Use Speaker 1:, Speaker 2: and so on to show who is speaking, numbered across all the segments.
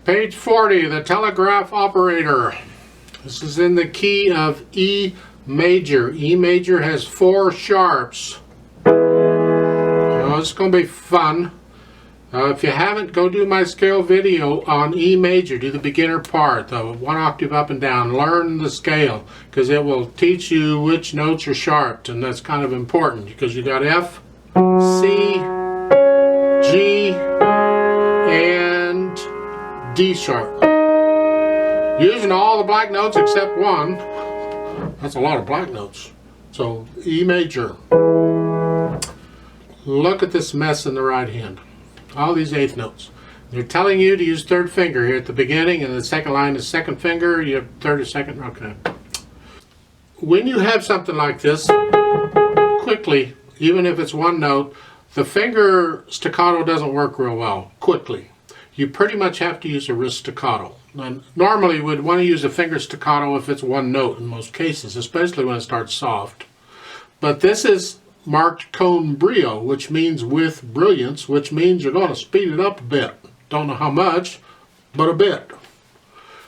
Speaker 1: Page 40, the Telegraph Operator. This is in the key of E major. E major has 4 sharps. It's going to be fun. If you haven't, go do my scale video on E major. Do the beginner part, the 1 octave up and down. Learn the scale, because it will teach you which notes are sharped, and that's kind of important, because you got F, C, G, and D sharp. Using all the black notes except one. That's a lot of black notes. So E major. Look at this mess in the right hand. All these eighth notes. They're telling you to use third finger here at the beginning, and the second line is second finger. You have third or second. Okay. When you have something like this, quickly, even if it's one note, the finger staccato doesn't work real well. Quickly. You pretty much have to use a wrist staccato. And normally you would want to use a finger staccato if it's one note in most cases, especially when it starts soft. But this is marked con brio, which means with brilliance, which means you're going to speed it up a bit. Don't know how much, but a bit.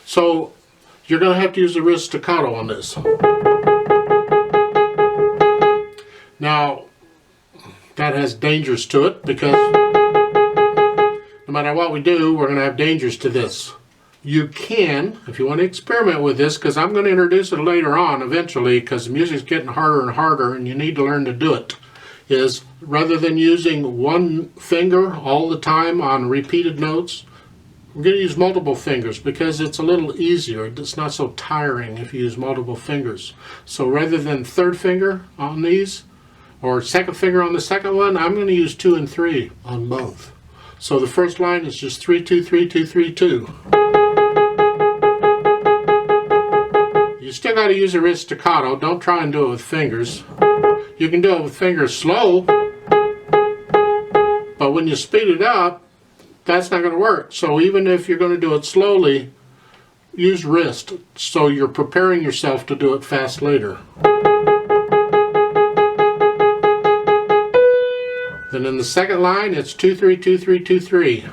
Speaker 1: So you're going to have to use a wrist staccato on this. Now, that has dangers to it, because no matter what we do, we're going to have dangers to this. You can, if you want to experiment with this, because I'm going to introduce it later on eventually, because the music's getting harder and harder and you need to learn to do it, is rather than using one finger all the time on repeated notes, we're going to use multiple fingers because it's a little easier. It's not so tiring if you use multiple fingers. So rather than third finger on these, or second finger on the second one, I'm going to use 2 and 3 on both. So the first line is just 3, 2, 3, 2, 3, 2. You still got to use a wrist staccato. Don't try and do it with fingers. You can do it with fingers slow, but when you speed it up, that's not going to work. So even if you're going to do it slowly, use wrist, so you're preparing yourself to do it fast later. Then in the second line, it's 2, 3, 2, 3, 2, 3.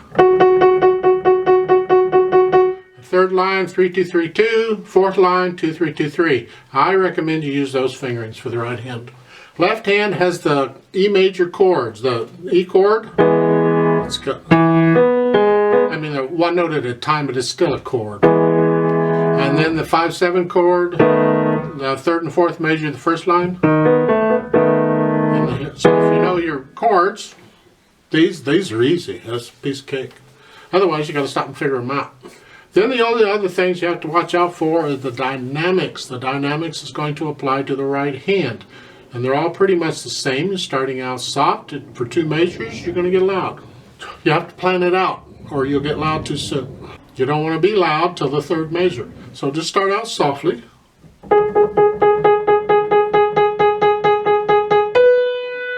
Speaker 1: Third line, 3, 2, 3, 2. Fourth line, 2, 3, 2, 3. I recommend you use those fingerings for the right hand. Left hand has the E major chords. The E chord, it's got, I mean, they're one note at a time, but it's still a chord. And then the 5/7 chord, the third and fourth major, the first line. And so if you know your chords, these are easy. That's a piece of cake. Otherwise, you got to stop and figure them out. Then the only other things you have to watch out for are the dynamics. The dynamics is going to apply to the right hand. And they're all pretty much the same. You're starting out soft. For 2 measures, you're going to get loud. You have to plan it out, or you'll get loud too soon. You don't want to be loud till the 3rd measure. So just start out softly.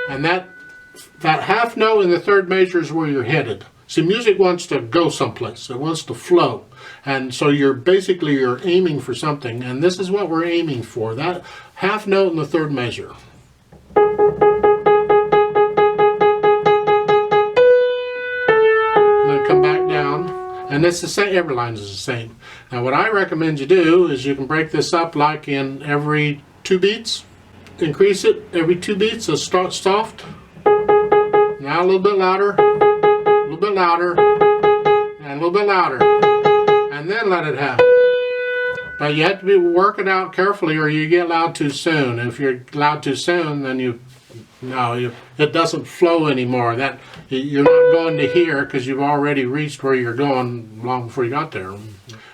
Speaker 1: And that half note in the 3rd measure is where you're headed. See, music wants to go someplace. It wants to flow. And so you're aiming for something. And this is what we're aiming for. That half note in the 3rd measure. And then come back down. And it's the same. Every line is the same. Now what I recommend you do is you can break this up like in every 2 beats. Increase it every 2 beats. So start soft. Now a little bit louder. A little bit louder, and a little bit louder, and then let it happen. But you have to be working out carefully, or you get loud too soon. If you're loud too soon, then it doesn't flow anymore. That you're not going to hear, because you've already reached where you're going long before you got there.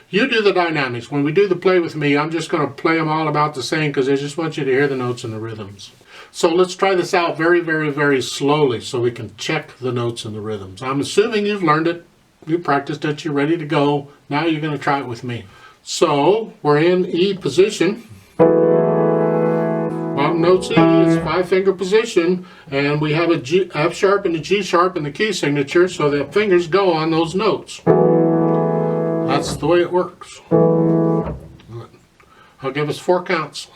Speaker 1: You do the dynamics. When we do the play with me, I'm just going to play them all about the same, because I just want you to hear the notes and the rhythms. So let's try this out very, very, very slowly so we can check the notes and the rhythms. I'm assuming you've learned it, you practiced it, you're ready to go. Now you're going to try it with me. So we're in E position. Bottom note's E, it's 5-finger position, and we have a G, F sharp and a G sharp in the key signature, so the fingers go on those notes. That's the way it works. I'll give us 4 counts.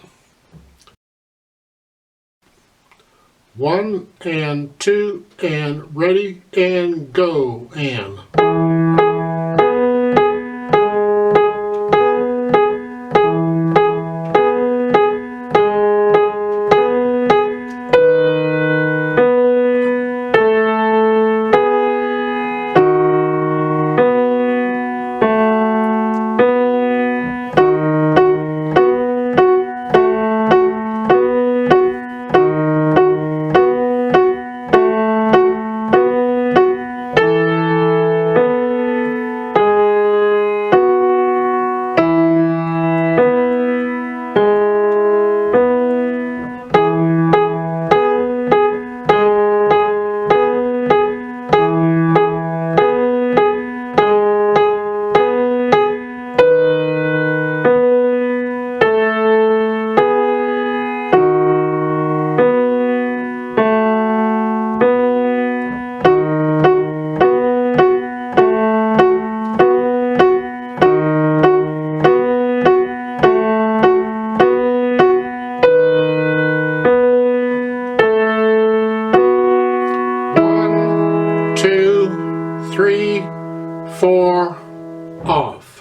Speaker 1: 1 and 2 and ready and go and. 3, 4, off.